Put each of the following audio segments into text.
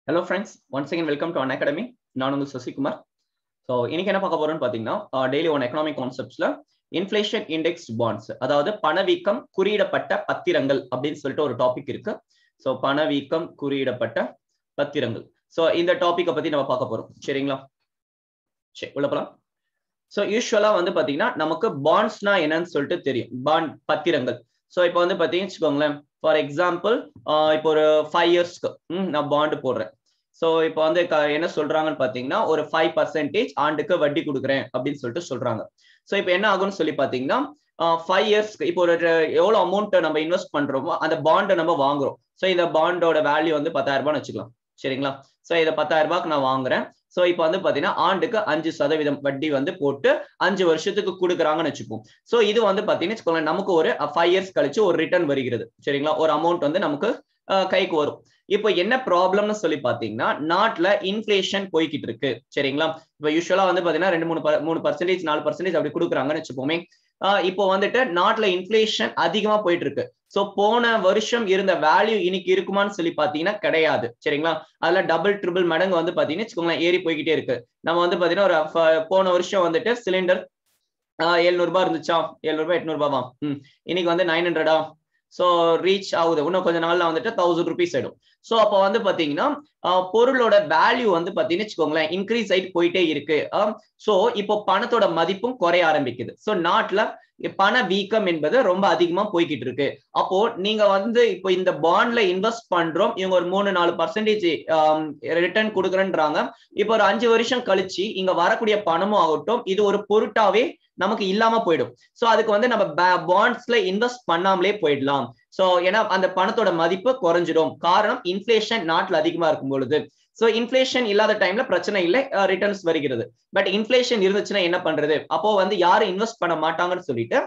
Hello friends, once again welcome to Unacademy. நான் உங்கள் Sasikumar. So இன்னைக்கு என்ன பார்க்க போறோம்னு பார்த்தீங்கன்னா டெய்லி ஒன் எக்கனாமிக் கான்செப்ட்ஸ்ல இன்ஃப்ளேஷன் இண்டெக்ஸ்ட் பாண்ட்ஸ், அதாவது பணவீக்கம் குறியிடப்பட்ட பத்திரங்கள் அப்படின்னு சொல்லிட்டு ஒரு டாபிக் இருக்கு. ஸோ பணவீக்கம் குறியிடப்பட்ட பத்திரங்கள். ஸோ இந்த டாபிக்கை பத்தி நம்ம பார்க்க போறோம். சரிங்களா? சரி, உள்ள போலாம். ஸோ யூஸ்வலா வந்து பாத்தீங்கன்னா நமக்கு பாண்ட்ஸ்னா என்னன்னு சொல்லிட்டு தெரியும். பாண்ட் பத்திரங்கள். ஸோ இப்போ வந்து பாத்தீங்கன்னு வச்சுக்கோங்களேன், ஃபார் எக்ஸாம்பிள் இப்போ ஒரு 5 இயர்ஸ்க்கு நான் பாண்டு போடுறேன். ஸோ இப்போ வந்து என்ன சொல்றாங்கன்னு பாத்தீங்கன்னா ஒரு 5% ஆண்டுக்கு வட்டி கொடுக்குறேன் அப்படின்னு சொல்லிட்டு சொல்றாங்க. ஸோ இப்போ என்ன ஆகும்னு சொல்லி பாத்தீங்கன்னா 5 இயர்ஸ்க்கு இப்போ ஒரு எவ்வளவு அமௌண்ட் நம்ம இன்வெஸ்ட் பண்றோமோ அந்த பாண்டை நம்ம வாங்குறோம். ஸோ இந்த பாண்டோட வேல்யூ வந்து 10,000 ரூபான்னு வச்சுக்கலாம். சரிங்களா? ஸோ இதை 10,000 ரூபாய்க்கு நான் வாங்குறேன். சோ இப்போ வந்து பாத்தீங்கன்னா ஆண்டுக்கு 5% வட்டி வந்து போட்டு 5 வருஷத்துக்கு கொடுக்குறாங்கன்னு வச்சுப்போம். சோ இது வந்து பாத்தீங்கன்னா நமக்கு ஒரு 5 இயர்ஸ் கழிச்சு ஒரு ரிட்டர்ன் வருகிறது. சரிங்களா? ஒரு அமௌண்ட் வந்து நமக்கு கைக்கு வரும். இப்போ என்ன ப்ராப்ளம்னு சொல்லி பாத்தீங்கன்னா நாட்டுல இன்ஃபிளேஷன் போய்கிட்டு இருக்கு. சரிங்களா? இப்போ யூஸ்வலா வந்து பாத்தீங்கன்னா 3% 4% அப்படி கொடுக்குறாங்கன்னு வச்சுப்போமே. இப்போ வந்துட்டு நாட்டுல இன்ஃபிளேஷன் அதிகமா போயிட்டு இருக்கு. சோ போன வருஷம் இருந்த வேல்யூ இன்னைக்கு இருக்குமான்னு சொல்லி பாத்தீங்கன்னா கிடையாது. சரிங்களா? அதுல டபுள் ட்ரிபிள் மடங்கு வந்து பாத்தீங்கன்னா வச்சுக்கோங்களேன் ஏறி போய்கிட்டே இருக்கு. நம்ம வந்து பாத்தீங்கன்னா ஒரு போன வருஷம் வந்துட்டு சிலிண்டர் 700 ரூபாய் இருந்துச்சா, 700 ரூபாய் 800 ரூபாவா, இன்னைக்கு வந்து 900 சோ ரீச் ஆகுது. இன்னும் கொஞ்ச நாள்ல வந்துட்டு 1000 rupees ஆயிடும். சோ அப்ப வந்து பாத்தீங்கன்னா பொருளோட வேல்யூ வந்து பாத்தீங்கன்னா வச்சுக்கோங்களேன் இன்க்ரீஸ் ஆயிட்டு போயிட்டே இருக்கு. சோ இப்போ பணத்தோட மதிப்பும் குறைய ஆரம்பிக்குது. சோ நாட்டுல பண வீக்கம் என்பது ரொம்ப அதிகமா போய்கிட்டு இருக்கு. அப்போ நீங்க வந்து இப்போ இந்த பாண்ட்ல இன்வெஸ்ட் பண்றோம், இவங்க ஒரு 3-4% ரிட்டர்ன் கொடுக்குறேன்றாங்க. இப்போ ஒரு 5 வருஷம் கழிச்சு இங்க வரக்கூடிய பணமும் ஆகட்டும் இது ஒரு பொருட்டாவே நமக்கு இல்லாம போயிடும். சோ அதுக்கு வந்து நம்ம பாண்ட்ஸ்ல இன்வெஸ்ட் பண்ணாமலே போயிடலாம். சோ ஏன்னா அந்த பணத்தோட மதிப்பு குறைஞ்சிடும். காரணம் இன்ஃபிளேஷன் நாட்டுல அதிகமா இருக்கும் பொழுது. சோ இன்ஃபிளேஷன் இல்லாத டைம்ல பிரச்சனை இல்லை, ரிட்டர்ன்ஸ் வருகிறது. பட் இன்ஃபிளேஷன் இருந்துச்சுன்னா என்ன பண்றது? அப்போ வந்து யாரும் இன்வெஸ்ட் பண்ண மாட்டாங்கன்னு சொல்லிட்டு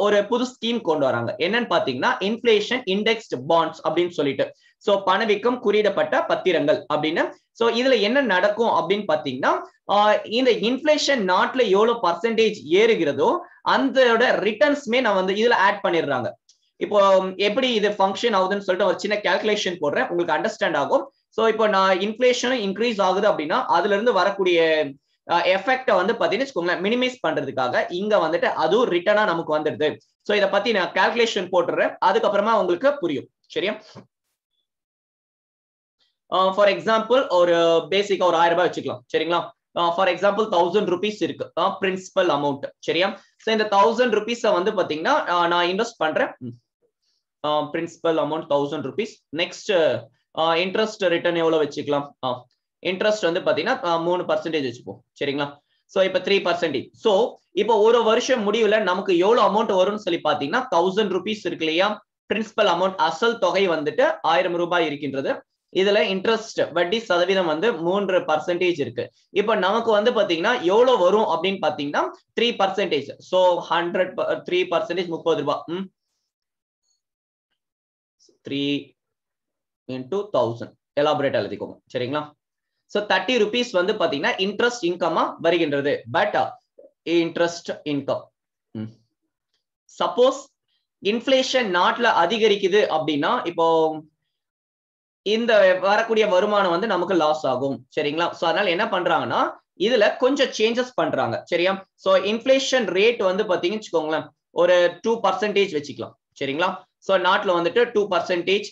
ஒரு புது ஸ்கீம் கொண்டு வராங்க. என்னன்னு பாத்தீங்கன்னா இன்ஃபிளேஷன் இண்டெக்ஸ்ட் பாண்ட்ஸ் அப்படின்னு சொல்லிட்டு. சோ பணவீக்கம் குறியிடப்பட்ட பத்திரங்கள் அப்படின்னு. சோ இதுல என்ன நடக்கும் அப்படின்னு பாத்தீங்கன்னா இந்த இன்ஃபிளேஷன் நாட்டுல எவ்வளவு பர்சன்டேஜ் ஏறுகிறதோ அந்த ரிட்டர்ன்ஸ்மே நான் வந்து இதுல ஆட் பண்ணிடுறாங்க. இப்போ எப்படி இது ஃபங்க்ஷன் ஆகுதுன்னு சொல்லிட்டு ஒரு சின்ன கால்குலேஷன் போடுறேன், உங்களுக்கு அண்டர்ஸ்டாண்ட் ஆகும். சோ இப்போ நான் இன்ஃபிளேஷனும் இன்க்ரீஸ் ஆகுது அப்படின்னா அதுல இருந்து வரக்கூடிய எஃபெக்ட வந்து பாத்தீங்கன்னா மினிமைஸ் பண்றதுக்காக இங்க வந்துட்டு அதுவும் ரிட்டர்னா நமக்கு வந்துடுது. சோ இதை பத்தி நான் கால்குலேஷன் போட்டுறேன், அதுக்கப்புறமா உங்களுக்கு புரியும். சரியா? ஃபார் எக்ஸாம்பிள் ஒரு பேசிக்கா ஒரு 1000 ரூபாய் வச்சுக்கலாம். சரிங்களா? ஃபார் எக்ஸாம்பிள் 1000 rupees இருக்கு பிரின்சிபல் அமௌண்ட். சரியா? சோ இந்த 1000 rupees வந்து பாத்தீங்கன்னா நான் இன்வெஸ்ட் பண்றேன். Principal amount 1000 rupees. Next interest return எவ்வளவு வச்சுக்கலாம்? இன்ட்ரெஸ்ட் வந்து பாத்தீங்கன்னா 3% வச்சுப்போம். சரிங்களா? சோ இப்ப 3%. சோ இப்போ ஒரு வருஷம் முடிவுல நமக்கு எவ்வளவு அமௌண்ட் வரும்னு சொல்லி பாத்தீங்கன்னா 1000 rupees இருக்கு இல்லையா? பிரின்சிபல் அமௌண்ட் அசல் தொகை வந்துட்டு 1000 ரூபாய் இருக்கின்றது. இதுல இன்ட்ரெஸ்ட் வட்டி சதவீதம் வந்து 3% இருக்கு. இப்ப நமக்கு வந்து பாத்தீங்கன்னா எவ்வளவு வரும் அப்படின்னு பாத்தீங்கன்னா 3%. சோ 3% 30 ரூபாய். 3 into 1000 எலாபரேட் எழுதிக்கோங்க. சரிங்களா? சோ 30 rupees வந்து பாத்தீங்கன்னா இன்ட்ரெஸ்ட் இன்கமா வருகின்றது. But interest income suppose inflation நாட்டுல அதிகரிக்குது அப்படின்னா இப்போ இந்த வரக்கூடிய வருமானம் வந்து நமக்கு லாஸ் ஆகும். சரிங்களா? சோ அதனால என்ன பண்றாங்கன்னா இதுல கொஞ்சம் சேஞ்சஸ் பண்றாங்க. சரியா? சோ இன்ஃபிளேஷன் ரேட் வந்து பாத்தீங்கன்னு வச்சுக்கோங்களேன் ஒரு 2% வச்சுக்கலாம். சரிங்களா? சோ நாட்டுல வந்துட்டு 2%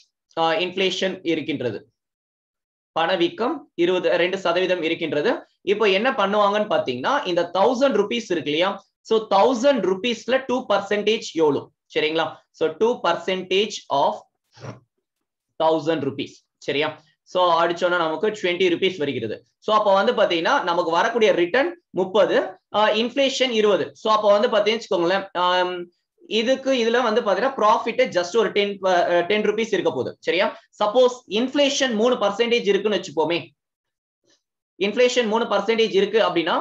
இன்ஃபிளேஷன் இருக்கின்றது. பணவீக்கம் 2% இருக்கின்றது. இப்போ என்ன பண்ணுவாங்கன்னு பாத்தீங்கன்னா இந்த 1000 rupees இருக்கு இல்லையா? சோ 1000 rupeesல 2% எவ்வளவு? சரிங்களா? So 2% of 1000 rupees. சரியா? சோ அடிச்சோன்னா நமக்கு 20 rupees வருகிறது. சோ அப்ப வந்து பாத்தீங்கன்னா நமக்கு வரக்கூடிய ரிட்டர்ன் 30, இன்ஃபிளேஷன் 20. சோ அப்ப வந்து பாத்தீங்கன்னு வச்சுக்கோங்களேன் இதுக்கு இதுல வந்து பாத்தீங்கன்னா ப்ராஃபிட் ஜஸ்ட் ஒரு 10 rupees இருக்க போகுது. சரியா? சப்போஸ் இன்ஃபிளேஷன் 3% இருக்குன்னு வச்சுப்போமே. இன்ஃபிளேஷன் 3% இருக்கு அப்படின்னா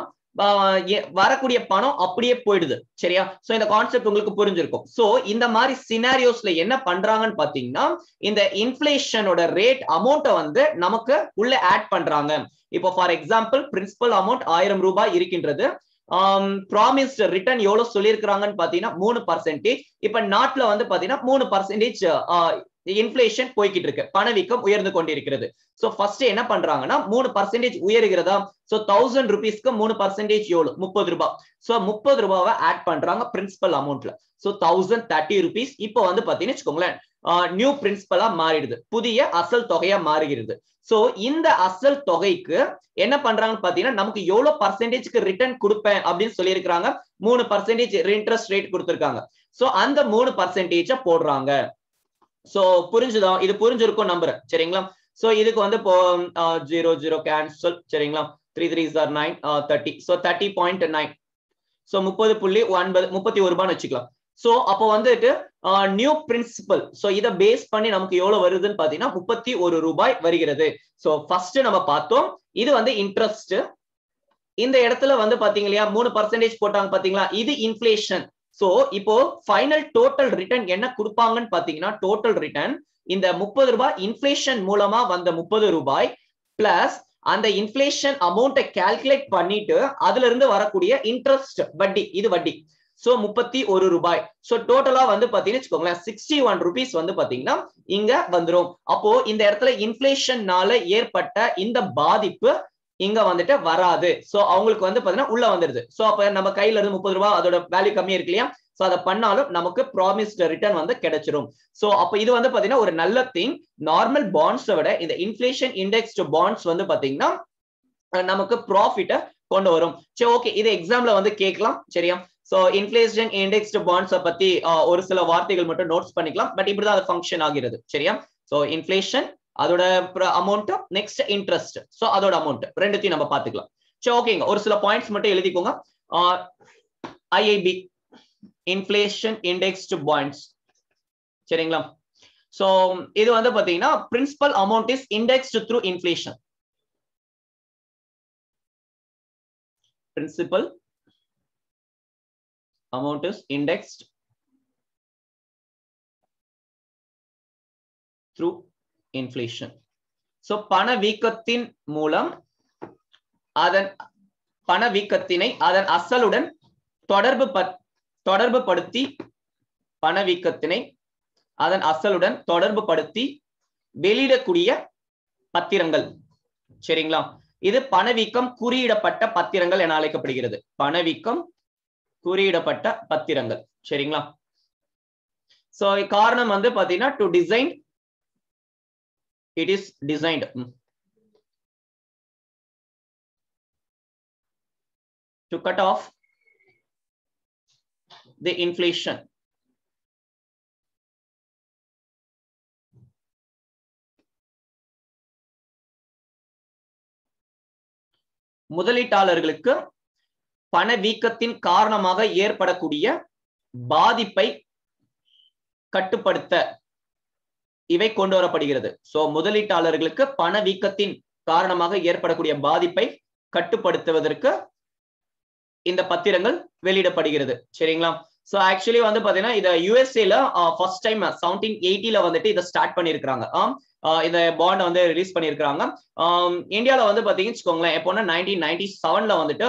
வரக்கூடிய பணம் அப்படியே போயிடுது. சரியா? சோ இந்த கான்செப்ட் உங்களுக்கு புரிஞ்சிருக்கும். சோ இந்த மாதிரி சினாரியோஸ்ல என்ன பண்றாங்கன்னு பாத்தீங்கன்னா இந்த இன்ஃபிளேஷனோட ரேட் அமௌண்ட்டை வந்து நமக்கு உள்ள ஆட் பண்றாங்க. இப்போ ஃபார் எக்ஸாம்பிள் பிரின்சிபல் அமௌண்ட் 1000 ரூபாய் இருக்கின்றது. ப்ராமிஸ்ட் ரிட்டர்ன் எவ்வளவு சொல்லியிருக்கிறாங்கன்னு பாத்தீங்கன்னா 3%. இப்ப நாட்டுல வந்து பாத்தீங்கன்னா 3% இன்ஃபிளேஷன் போய்கிட்டு இருக்கு, பணவீக்கம் உயர்ந்து கொண்டிருக்கிறது. சோ ஃபர்ஸ்ட் என்ன பண்றாங்கன்னா 3% உயர்கிறதா. சோ 1000 ரூபீஸ்க்கு 3% எவ்வளவு? 30 ரூபாய். சோ 30 ரூபாவை ஆட் பண்றாங்க பிரின்சிபல் அமௌண்ட்ல. சோ 1030 ரூபீஸ் இப்போ வந்து பாத்தீங்கன்னு வச்சுக்கோங்களேன் நியூ பிரின்சிபலா மாறிடுது, புதிய அசல் தொகையா மாறுகிறது. சோ இந்த அசல் தொகைக்கு என்ன பண்றாங்கன்னு பாத்தீங்கன்னா நமக்கு எவ்வளவு பர்சன்டேஜ்க்கு ரிட்டர்ன் கொடுப்பேன் அப்படின்னு சொல்லி இருக்காங்க. 3% இன்ட்ரெஸ்ட் ரேட் கொடுத்திருக்காங்க. சோ அந்த 3% போடுறாங்க. சோ புரிஞ்சுதா? இது புரிஞ்சிருக்கும் நம்புறேன், சரிங்களா? சோ இதுக்கு வந்து இப்போ 0 கேன்சல், சரிங்களா? 3 3s are 9 30. சோ 30.9. சோ 30.9 31 ரூபான்னு வச்சுக்கலாம். சோ அப்போ வந்துட்டு நியூ பிரின்சிபல், சோ இத பேஸ் பண்ணி நமக்கு எவ்வளவு வருதுன்னு பாத்தீங்கன்னா 31 ரூபாய் வருகிறது. சோ ஃபர்ஸ்ட் நம்ம பார்த்தோம் இது வந்து இன்ட்ரெஸ்ட். இந்த இடத்துல வந்து பாத்தீங்க இல்லையா 3% போட்டாங்க பாத்தீங்களா, இது இன்ஃபிளேஷன். சோ இப்போ ஃபைனல் டோட்டல் ரிட்டர்ன் என்ன கொடுப்பாங்கன்னு பாத்தீங்கன்னா டோட்டல் ரிட்டர்ன் இந்த 30 ரூபாய் இன்ஃபிளேஷன் மூலமா வந்த 30 ரூபாய் பிளஸ் அந்த இன்ஃபிளேஷன் அமௌண்ட்டை கால்குலேட் பண்ணிட்டு அதுல இருந்து வரக்கூடிய இன்ட்ரெஸ்ட் வட்டி, இது வட்டி. சோ 31 ரூபாய். சோ டோட்டலா வந்து பாத்தீங்கன்னா வச்சுக்கோங்களேன் 61 ரூபீஸ் வந்து பாத்தீங்கன்னா இங்க வந்துரும். அப்போ இந்த இடத்துல இன்ஃபிளேஷன்னால ஏற்பட்ட இந்த பாதிப்பு இங்க வந்துட்டு வராது. சோ அவங்களுக்கு வந்து பாத்தீங்கன்னா உள்ள வந்துருது. சோ அப்ப நம்ம கையில இருந்து 30 ரூபாய் அதோட வேல்யூ கம்மியா இருக்கு இல்லையா, சோ அதை பண்ணாலும் நமக்கு ப்ராமிஸ்ட் ரிட்டர்ன் வந்து கிடைச்சிரும். சோ அப்ப இது வந்து பாத்தீங்கன்னா ஒரு நல்ல திங். நார்மல் பாண்ட்ஸை விட இந்த இன்ஃபிளேஷன் இண்டெக்ஸ்ட் பாண்ட்ஸ் வந்து பாத்தீங்கன்னா நமக்கு ப்ராஃபிட்டை கொண்டு வரும். சரி ஓகே, இது எக்ஸாம்ல வந்து கேட்கலாம், சரியா? சோ இன்ஃபிளேஷன் இண்டெக்ஸ்ட் பாண்ட்ஸை பத்தி ஒரு சில வார்த்தைகள் மட்டும் நோட்ஸ் பண்ணிக்கலாம். பட் இப்படிதான் அது ஃபங்க்ஷன் ஆகிறது, சரியா? சோ இன்ஃபிளேஷன் அதோட அமௌண்ட், நெக்ஸ்ட் இன்ட்ரெஸ்ட், சோ அதோட அமௌண்ட் ரெண்டுத்தையும் நம்ம பாத்துக்கலாம். சரி ஓகேங்க, ஒரு சில பாயிண்ட்ஸ் மட்டும் எழுதிக்கோங்க. IIB இன்ஃபிளேஷன் இண்டெக்ஸ்ட் பாண்ட்ஸ், சரிங்களா? சோ இது வந்து பாத்தீங்கன்னா principal amount is indexed through inflation. Principal amount is indexed through inflation. So பணவீக்கத்தின் மூலம் அதன் பணவீக்கத்தினை அதன் அசலுடன் தொடர்பு படுத்தி பணவீக்கத்தினை அதன் அசலுடன் தொடர்பு படுத்தி வெளியிடக்கூடிய பத்திரங்கள், சரிங்களா? இது பணவீக்கம் குறியிடப்பட்ட பத்திரங்கள் என அழைக்கப்படுகிறது. பணவீக்கம் குறியிடப்பட்ட பத்திரங்கள், சரிங்களா? சோ காரணம் வந்து பாத்தீங்கன்னா to design, it is designed to cut off the inflation. முதலீட்டாளர்களுக்கு பணவீக்கத்தின் காரணமாக ஏற்படக்கூடிய பாதிப்பை கட்டுப்படுத்த இவை கொண்டு வரப்படுகிறது. சோ முதலீட்டாளர்களுக்கு பணவீக்கத்தின் காரணமாக ஏற்படக்கூடிய பாதிப்பை கட்டுப்படுத்துவதற்கு இந்த பத்திரங்கள் வெளியிடப்படுகிறது, சரிங்களா? சோ ஆக்சுவலி வந்து பாத்தீங்கன்னா இத யுஎஸ்ஏல ஃபர்ஸ்ட் டைம் 1780ல வந்துட்டு இதை ஸ்டார்ட் பண்ணிருக்காங்க. இந்த பாண்ட் வந்து ரிலீஸ் பண்ணிருக்காங்க. இந்தியால வந்து பாத்தீங்கன்னு வச்சுக்கோங்களேன் எப்போன்னா 1997ல வந்துட்டு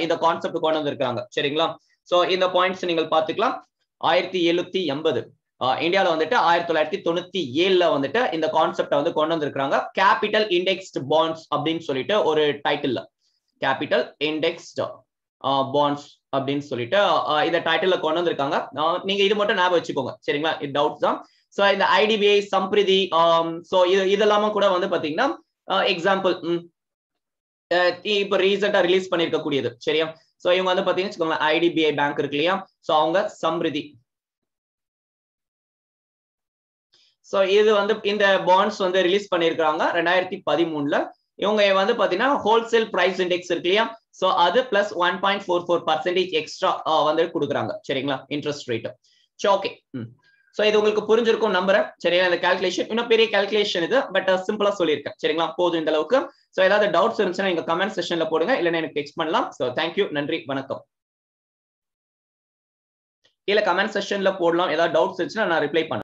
இந்த கான்செப்ட் கொண்டு வந்திருக்காங்க, சரிங்களா? சோ இந்த பாயிண்ட்ஸ் நீங்கள் பாத்துக்கலாம். 1780 இந்தியால வந்துட்டு 1997ல வந்துட்டு இந்த கான்செப்டை வந்து கொண்டு வந்திருக்காங்க. கேபிட்டல் இண்டெக்ஸ்ட் பாண்ட்ஸ் அப்படின்னு சொல்லிட்டு ஒரு டைட்டில், கேபிட்டல் இண்டெக்ஸ்ட் பாண்ட்ஸ் அப்படின்னு சொல்லிட்டு இந்த டைட்டில்ல கொண்டு வந்திருக்காங்க. நீங்க இது மட்டும் ஞாபகம் வச்சுக்கோங்க, சரிங்களா? இது டவுட்ஸ் தான். சோ இந்த IDBI சம்பிரிதி, சோ இதெல்லாம கூட வந்து பாத்தீங்கன்னா எக்ஸாம்பிள் இப்ப ரீசெண்டா ரிலீஸ் பண்ணிருக்க கூடியது, சரியா? சோ இவங்க வந்து பாத்தீங்கன்னா வச்சுக்கோங்களேன் IDBI பேங்க் இருக்கு இல்லையா, சோ அவங்க சம்பிரிதி. சோ இது வந்து இந்த பாண்ட்ஸ் வந்து ரிலீஸ் பண்ணிருக்காங்க 2013ல. இவங்க வந்து பாத்தீங்கன்னா ஹோல்சேல் பிரைஸ் இண்டெக்ஸ் இருக்கு இல்லையா, சோ அது பிளஸ் 1.44% எக்ஸ்ட்ரா வந்து கொடுக்குறாங்க, சரிங்களா? Interest rate. சரி ஓகே, சோ இது உங்களுக்கு புரிஞ்சிருக்கும் நம்புறேன், சரிங்களா? இந்த கால்குலேஷன் இன்னும் பெரிய கால்குலேஷன் இது, பட் சிம்பிளா சொல்லியிருக்கேன், சரிங்களா? போதும் இந்த அளவுக்கு. சோ ஏதாவது டவுட்ஸ் இருந்துச்சுன்னா நீங்க கமெண்ட் செக்ஷன்ல போடுங்க, இல்லைன்னா எனக்கு டெக்ஸ்ட் பண்ணலாம். சோ தேங்க்யூ, நன்றி, வணக்கம். இல்ல கமெண்ட் செக்ஷன்ல போடலாம், ஏதாவது டவுட்ஸ் இருந்துச்சுன்னா நான் ரிப்ளை பண்ணுறேன்.